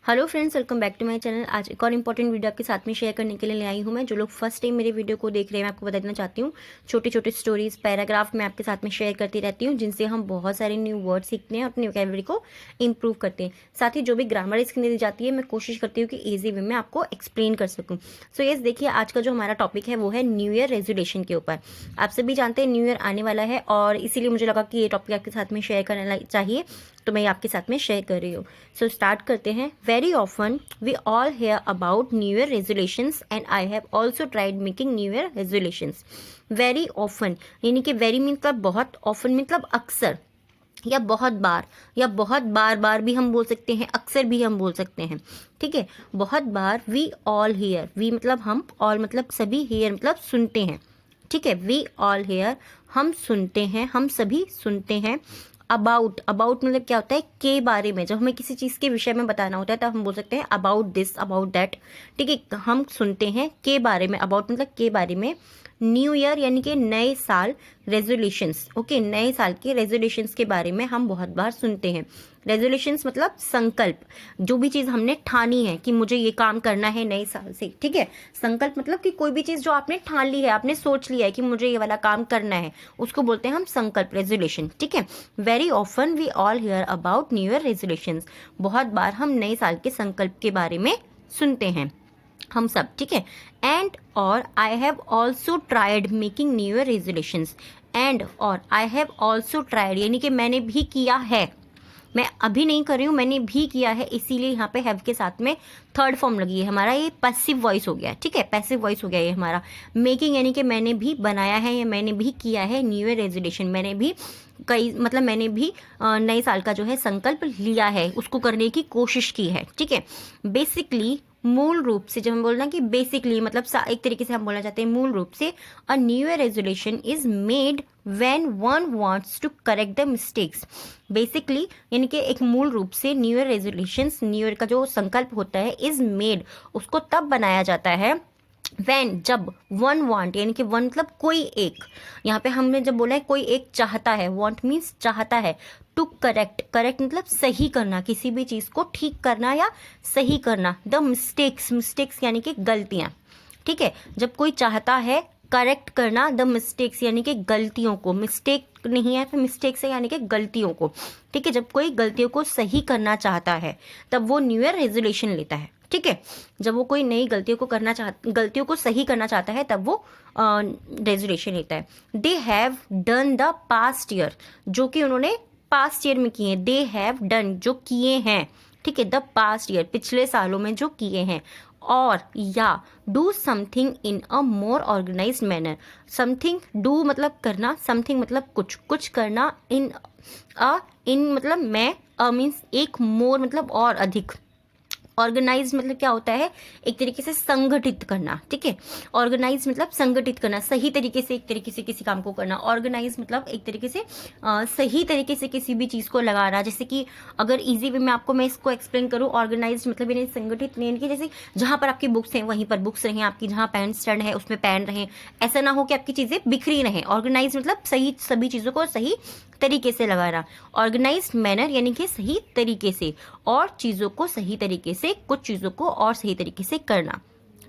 Hello friends, welcome back to my channel. आज एक और इंपॉर्टेंट वीडियो आपके साथ में शेयर करने के लिए ले आई हूँ मैं। जो लोग फर्स्ट टाइम मेरे वीडियो को देख रहे हैं, मैं आपको बता देना चाहती हूँ, छोटे छोटे स्टोरीज पैराग्राफ मैं आपके साथ में शेयर करती रहती हूँ, जिनसे हम बहुत सारे न्यू वर्ड सीखते हैं और अपनी वोकैबुलरी को इंप्रूव करते हैं। साथ ही जो भी ग्रामर इसकी दी जाती है, मैं कोशिश करती हूँ कि ईजी वे में आपको एक्सप्लेन कर सकूँ। सो यस, देखिए आज का जो हमारा टॉपिक है वो है न्यू ईयर रेजोल्यूशन के ऊपर। आप सभी जानते हैं न्यू ईयर आने वाला है और इसीलिए मुझे लगा कि ये टॉपिक आपके साथ में शेयर करना चाहिए, तो मैं आपके साथ में शेयर कर रही हूँ। सो स्टार्ट करते हैं। Very often we all hear about new year resolutions and I have also tried making new year resolutions. Very often यानी कि वेरी मतलब बहुत, ऑफन मतलब अक्सर या बहुत बार, या बहुत बार बार भी हम बोल सकते हैं, अक्सर भी हम बोल सकते हैं। ठीक है, बहुत बार। वी ऑल हेयर, वी मतलब हम, ऑल मतलब सभी, हेयर मतलब सुनते हैं। ठीक है, वी ऑल हेयर हम सुनते हैं, हम सभी सुनते हैं। अबाउट, अबाउट मतलब क्या होता है, के बारे में। जब हमें किसी चीज़ के विषय में बताना होता है तब हम बोल सकते हैं अबाउट दिस, अबाउट दैट। ठीक है, हम सुनते हैं के बारे में, अबाउट मतलब के बारे में। न्यू ईयर यानी कि नए साल, रेजोल्यूशंस, ओके, नए साल के रेजोल्यूशंस के बारे में हम बहुत बार सुनते हैं। रेजोल्यूशंस मतलब संकल्प, जो भी चीज़ हमने ठानी है कि मुझे ये काम करना है नए साल से। ठीक है, संकल्प मतलब कि कोई भी चीज़ जो आपने ठान ली है, आपने सोच लिया है कि मुझे ये वाला काम करना है, उसको बोलते हैं हम संकल्प, रेजोल्यूशन। ठीक है, very often we all hear about new year resolutions, बहुत बार हम नए साल के संकल्प के बारे में सुनते हैं हम सब। ठीक है, एंड और आई have also tried making new year resolutions. And और आई हैव ऑल्सो ट्राइड यानी कि मैंने भी किया है, मैं अभी नहीं कर रही हूँ, मैंने भी किया है, इसीलिए यहाँ पे हैव के साथ में थर्ड फॉर्म लगी है हमारा, ये पैसिव वॉइस हो गया। ठीक है, पैसिव वॉइस हो गया ये हमारा। मेकिंग यानी कि मैंने भी बनाया है या मैंने भी किया है न्यू ईयर रेजोल्यूशन, मैंने भी कई मतलब मैंने भी नए साल का जो है संकल्प लिया है, उसको करने की कोशिश की है। ठीक है, बेसिकली मूल रूप से, जब हम बोल रहे हैं कि बेसिकली मतलब एक तरीके से हम बोलना चाहते हैं मूल रूप से, a new year resolution is made when one wants to correct the mistakes. Basically यानी कि एक मूल रूप से new year resolutions, new year का जो संकल्प होता है, इज मेड, उसको तब बनाया जाता है वैन, जब वन वांट यानी कि वन मतलब कोई एक, यहाँ पे हमने जब बोला है कोई एक चाहता है, वांट मीन्स चाहता है, टू करेक्ट, करेक्ट मतलब सही करना, किसी भी चीज़ को ठीक करना या सही करना, द मिस्टेक्स, मिस्टेक्स यानी कि गलतियाँ। ठीक है, जब कोई चाहता है करेक्ट करना द मिस्टेक्स यानी कि गलतियों को, मिस्टेक नहीं है तो मिस्टेक्स है यानी कि गलतियों को। ठीक है, जब कोई गलतियों को सही करना चाहता है तब वो न्यू ईयर रेजोल्यूशन लेता है। ठीक है, जब वो कोई नई गलतियों को गलतियों को सही करना चाहता है तब वो रेजोल्यूशन लेता है। They have done the past year, जो कि उन्होंने पास्ट ईयर में किए हैं। दे हैव डन जो किए हैं, ठीक है, द पास्ट ईयर पिछले सालों में जो किए हैं। और या do something in a more organize manner, something do मतलब करना, समथिंग मतलब कुछ, कुछ करना, इन मतलब मैं, मीन्स एक, मोर मतलब और अधिक, ऑर्गेनाइज मतलब क्या होता है, एक तरीके से संगठित करना। ठीक है, ऑर्गेनाइज मतलब संगठित करना, सही तरीके से एक तरीके से किसी काम को करना। ऑर्गेनाइज मतलब एक तरीके से सही तरीके से किसी भी चीज़ को लगाना। जैसे कि अगर इजी वे में आपको मैं इसको एक्सप्लेन करूँ, ऑर्गेनाइज मतलब यानी संगठित नहीं, कि जैसे जहाँ पर आपकी बुक्स हैं वहीं पर बुक्स रहें, आपकी जहाँ पेन स्टैंड है उसमें पेन रहें, ऐसा ना हो कि आपकी चीज़ें बिखरी रहें। ऑर्गेनाइज मतलब सही, सभी चीज़ों को सही तरीके से लगाना। ऑर्गेनाइज्ड मैनर यानी कि सही तरीके से, और चीज़ों को सही तरीके से, कुछ चीज़ों को और सही तरीके से करना।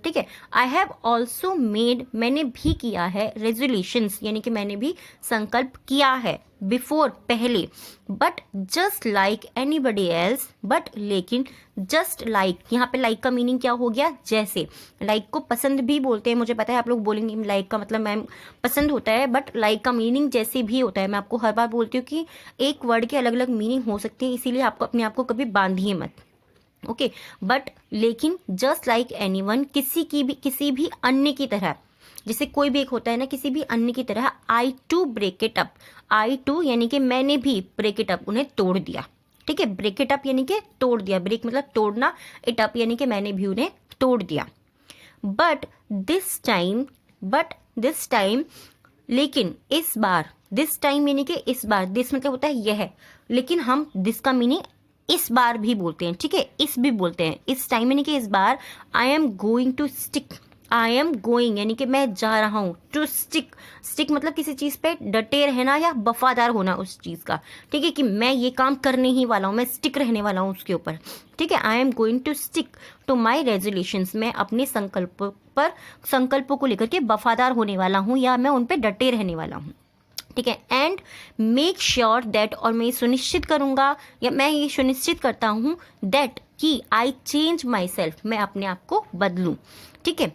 ठीक है, आई हैव ऑल्सो मेड, मैंने भी किया है, रेजोल्यूशंस यानी कि मैंने भी संकल्प किया है, बिफोर पहले, but just like anybody else, but लेकिन, जस्ट लाइक, यहाँ पे लाइक का मीनिंग क्या हो गया, जैसे। लाइक को पसंद भी बोलते हैं, मुझे पता है आप लोग बोलेंगे लाइक का मतलब मैम पसंद होता है, बट लाइक का मीनिंग जैसे भी होता है। मैं आपको हर बार बोलती हूँ कि एक वर्ड के अलग अलग मीनिंग हो सकती है, इसीलिए आपको अपने आप को कभी बांधिए मत। ओके, बट लेकिन, जस्ट लाइक एनीवन, किसी भी अन्य की तरह, जैसे कोई भी एक होता है ना, किसी भी अन्य की तरह। I to break it up, I to यानी कि मैंने भी, ब्रेक इट अप उन्हें तोड़ दिया। ठीक है, ब्रेक इट अप यानी कि तोड़ दिया, ब्रेक मतलब तोड़ना, इट अप यानी कि मैंने भी उन्हें तोड़ दिया। बट दिस टाइम लेकिन इस बार, दिस टाइम यानी कि इस बार, दिस मतलब होता है यह, लेकिन हम दिस का मीनिंग इस बार भी बोलते हैं। ठीक है, इस भी बोलते हैं, इस टाइम यानी कि इस बार। I am going to stick, I am going यानी कि मैं जा रहा हूँ। टू स्टिक, स्टिक मतलब किसी चीज़ पे डटे रहना या वफादार होना उस चीज़ का, ठीक है, कि मैं ये काम करने ही वाला हूँ, मैं स्टिक रहने वाला हूँ उसके ऊपर, ठीक है। I am going to stick to my resolutions, मैं अपने संकल्पों को लेकर के वफादार होने वाला हूँ या मैं उन पे डटे रहने वाला हूँ, ठीक है। एंड मेक श्योर दैट, और मैं ये सुनिश्चित करूँगा या मैं ये सुनिश्चित करता हूँ दैट कि आई चेंज माई सेल्फ, मैं अपने आप को बदलूँ, ठीक है।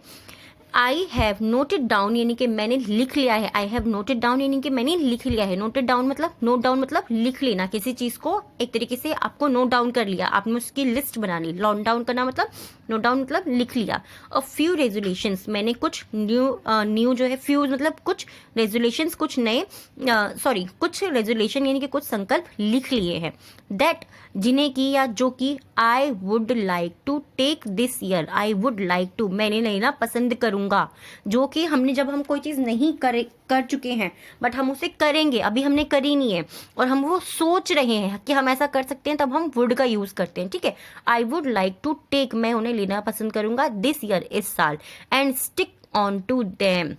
आई हैव नोटेड डाउन यानी कि मैंने लिख लिया है। आई हैव नोटेड डाउन यानी कि मैंने लिख लिया है। नोटेड डाउन मतलब, नोट डाउन मतलब लिख लेना, किसी चीज़ को एक तरीके से आपको नोट डाउन कर लिया, आपने उसकी लिस्ट बना ली। नोट डाउन करना मतलब, नोट डाउन मतलब लिख लिया। अ फ्यू रेजोल्यूशंस, मैंने कुछ न्यू जो है, फ्यू मतलब कुछ रेजोल्यूशंस, कुछ नए कुछ रेजोल्यूशन यानी कि कुछ संकल्प लिख लिए हैं। दैट जिन्हें की या जो कि I would like to take this year, I would like to मैंने लेना पसंद करूँगा, जो कि हमने जब हम कोई चीज़ नहीं कर चुके हैं बट हम उसे करेंगे, अभी हमने करी नहीं है और हम वो सोच रहे हैं कि हम ऐसा कर सकते हैं, तब हम वुड का यूज़ करते हैं, ठीक है। I would like to take, मैं उन्हें लेना पसंद करूँगा, दिस ईयर इस साल, and stick on to them,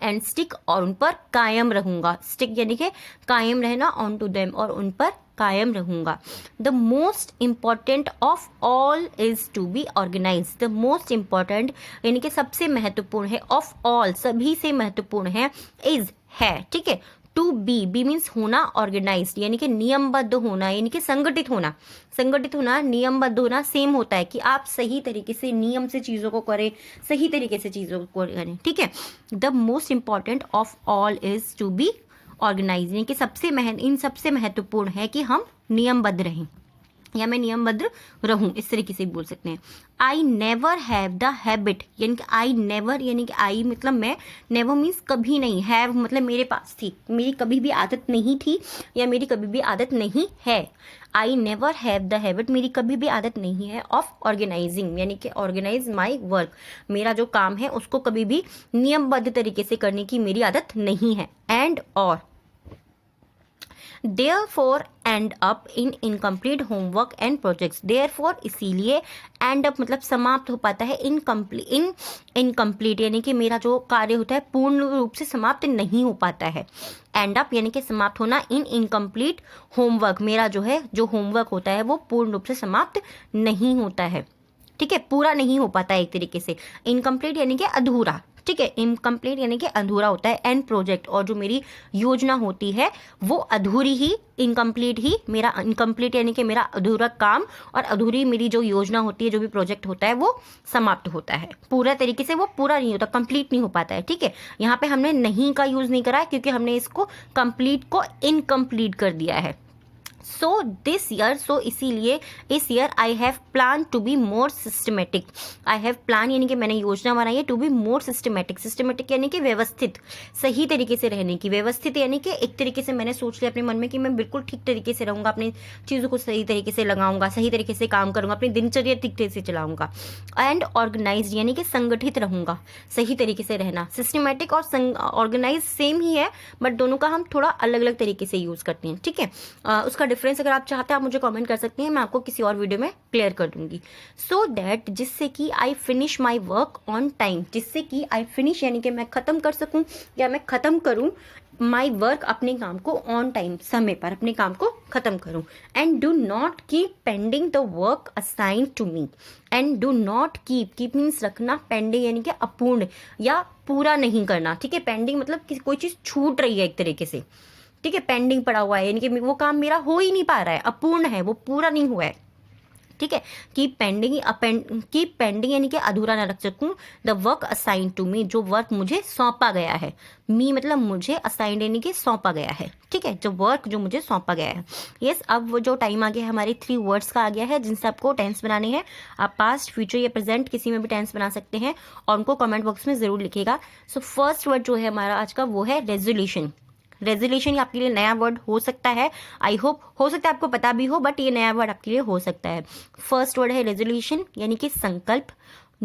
and stick और उन पर कायम रहूंगा। स्टिक यानी कि कायम रहना, ऑन टू देम और उन पर कायम रहूंगा। The most important of all is to be organize, the most important यानी कि सबसे महत्वपूर्ण है, ऑफ ऑल सभी से महत्वपूर्ण है, इज है, ठीक है। टू बी मीन्स होना, ऑर्गेनाइज्ड यानी कि नियमबद्ध होना, यानी कि संगठित होना। संगठित होना, नियमबद्ध होना सेम होता है कि आप सही तरीके से नियम से चीज़ों को करें, सही तरीके से चीज़ों को करें, ठीक है। The most important of all is to be organize यानी कि इन सबसे महत्वपूर्ण है कि हम नियमबद्ध रहें या मैं नियमबद्ध रहूं, इस तरीके से बोल सकते हैं। I never have the habit यानी कि आई नेवर यानी कि आई मतलब मैं, नेवर मीन्स कभी नहीं, हैव मतलब मेरे पास थी, मेरी कभी भी आदत नहीं थी या मेरी कभी भी आदत नहीं है। I never have the habit, मेरी कभी भी आदत नहीं है, ऑफ ऑर्गेनाइजिंग यानी कि ऑर्गेनाइज माई वर्क, मेरा जो काम है उसको कभी भी नियमबद्ध तरीके से करने की मेरी आदत नहीं है। एंड और therefore end up in incomplete homework and projects, therefore इसीलिए end up मतलब समाप्त हो पाता है, incomplete यानी कि मेरा जो कार्य होता है पूर्ण रूप से समाप्त नहीं हो पाता है। end up यानी कि समाप्त होना, in incomplete homework मेरा जो है, जो होमवर्क होता है वो पूर्ण रूप से समाप्त नहीं होता है, ठीक है, पूरा नहीं हो पाता है एक तरीके से। इनकम्प्लीट यानी कि अधूरा, ठीक है, इनकम्प्लीट यानी कि अधूरा होता है। एंड प्रोजेक्ट और जो मेरी योजना होती है वो अधूरी ही, इनकम्प्लीट ही मेरा, इनकम्प्लीट यानी कि मेरा अधूरा काम और अधूरी मेरी जो योजना होती है, जो भी प्रोजेक्ट होता है वो समाप्त होता है, पूरा तरीके से वो पूरा नहीं होता, कंप्लीट नहीं हो पाता है, ठीक है। यहाँ पे हमने नहीं का यूज़ नहीं करा है क्योंकि हमने इसको कंप्लीट को इनकम्प्लीट कर दिया है। सो दिस ईयर, सो इसीलिए इस year I have plan to be more systematic, I have plan यानी कि मैंने योजना बनाई है, to be more systematic, systematic यानी कि व्यवस्थित, सही तरीके से रहने की, व्यवस्थित यानी कि एक तरीके से मैंने सोच लिया अपने मन में कि मैं बिल्कुल ठीक तरीके से रहूँगा, अपनी चीज़ों को सही तरीके से लगाऊंगा, सही तरीके से काम करूँगा, अपनी दिनचर्या ठीक तरीके से चलाऊंगा। एंड ऑर्गेनाइज यानी कि संगठित रहूँगा, सही तरीके से रहना। सिस्टमेटिक और ऑर्गेनाइज सेम ही है बट दोनों का हम थोड़ा अलग अलग तरीके से यूज़ करते हैं, ठीक है। उसका डिफरेंस अगर आप चाहते हैं आप मुझे कमेंट कर सकते हैं, मैं आपको किसी और वीडियो में क्लियर कर दूंगी। सो दैट जिससे कि I finish my work on time, जिससे कि आई फिनिश यानी कि मैं खत्म कर सकूं या मैं खत्म करूं माई वर्क, अपने काम को ऑन टाइम, समय पर अपने काम को खत्म करूं। And do not keep pending the work assign to me, and do not keep means रखना, पेंडिंग यानी कि अपूर्ण या पूरा नहीं करना, ठीक है। पेंडिंग मतलब कोई चीज़ छूट रही है एक तरीके से, ठीक है, पेंडिंग पड़ा हुआ है यानी कि वो काम मेरा हो ही नहीं पा रहा है, अपूर्ण है, वो पूरा नहीं हुआ है, ठीक है। कीप पेंडिंग यानी कि अधूरा ना रख सकूं the work assign to me, जो वर्क मुझे सौंपा गया है, मी मतलब मुझे, असाइंड यानी कि सौंपा गया है, ठीक है, जो वर्क जो मुझे सौंपा गया है। यस, अब वो जो टाइम आ गया है हमारे 3 वर्ड्स का आ गया है जिनसे आपको टेंस बनाने हैं। आप पास्ट, फ्यूचर या प्रेजेंट किसी में भी टेंस बना सकते हैं और उनको कमेंट बॉक्स में ज़रूर लिखिएगा। सो फर्स्ट वर्ड जो है हमारा आज का वो है रेजोल्यूशन। रेजोल्यूशन आपके लिए नया वर्ड हो सकता है, आई होप हो सकता है आपको पता भी हो बट ये नया वर्ड आपके लिए हो सकता है। फर्स्ट वर्ड है रेजोल्यूशन यानी कि संकल्प।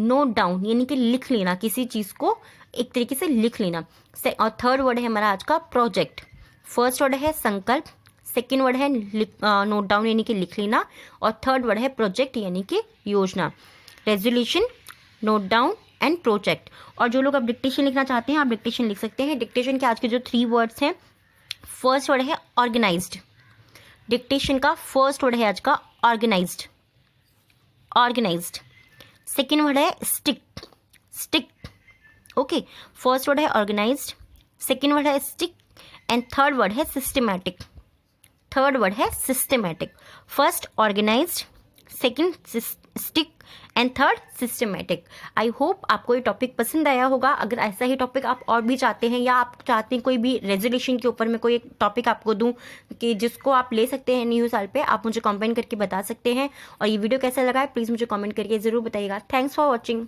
नोट डाउन यानी कि लिख लेना, किसी चीज़ को एक तरीके से लिख लेना। और थर्ड वर्ड है हमारा आज का प्रोजेक्ट। फर्स्ट वर्ड है संकल्प, सेकेंड वर्ड है नोट डाउन यानी कि लिख लेना और थर्ड वर्ड है प्रोजेक्ट यानी कि योजना। Resolution, note down, and project. और जो लोग अब डिक्टेशन लिखना चाहते हैं आप डिक्टेशन लिख सकते हैं। डिक्टेशन के आज के जो 3 वर्ड्स हैं, फर्स्ट वर्ड है ऑर्गेनाइज्ड। डिक्टेशन का फर्स्ट वर्ड है आज का ऑर्गेनाइज्ड, ऑर्गेनाइज्ड। सेकेंड वर्ड है stick, stick. Okay, first word है ऑर्गेनाइज्ड, सेकेंड वर्ड है स्टिक एंड थर्ड वर्ड है सिस्टमैटिक। थर्ड वर्ड है systematic. First organized, second stick and third systematic. I hope आपको ये टॉपिक पसंद आया होगा। अगर ऐसा ही टॉपिक आप और भी चाहते हैं या आप चाहते हैं कोई भी रेजोल्यूशन के ऊपर मैं कोई एक टॉपिक आपको दूं कि जिसको आप ले सकते हैं न्यू साल पे, आप मुझे कमेंट करके बता सकते हैं। और ये वीडियो कैसा लगा है प्लीज़ मुझे कमेंट करके ज़रूर बताइएगा। Thanks for watching.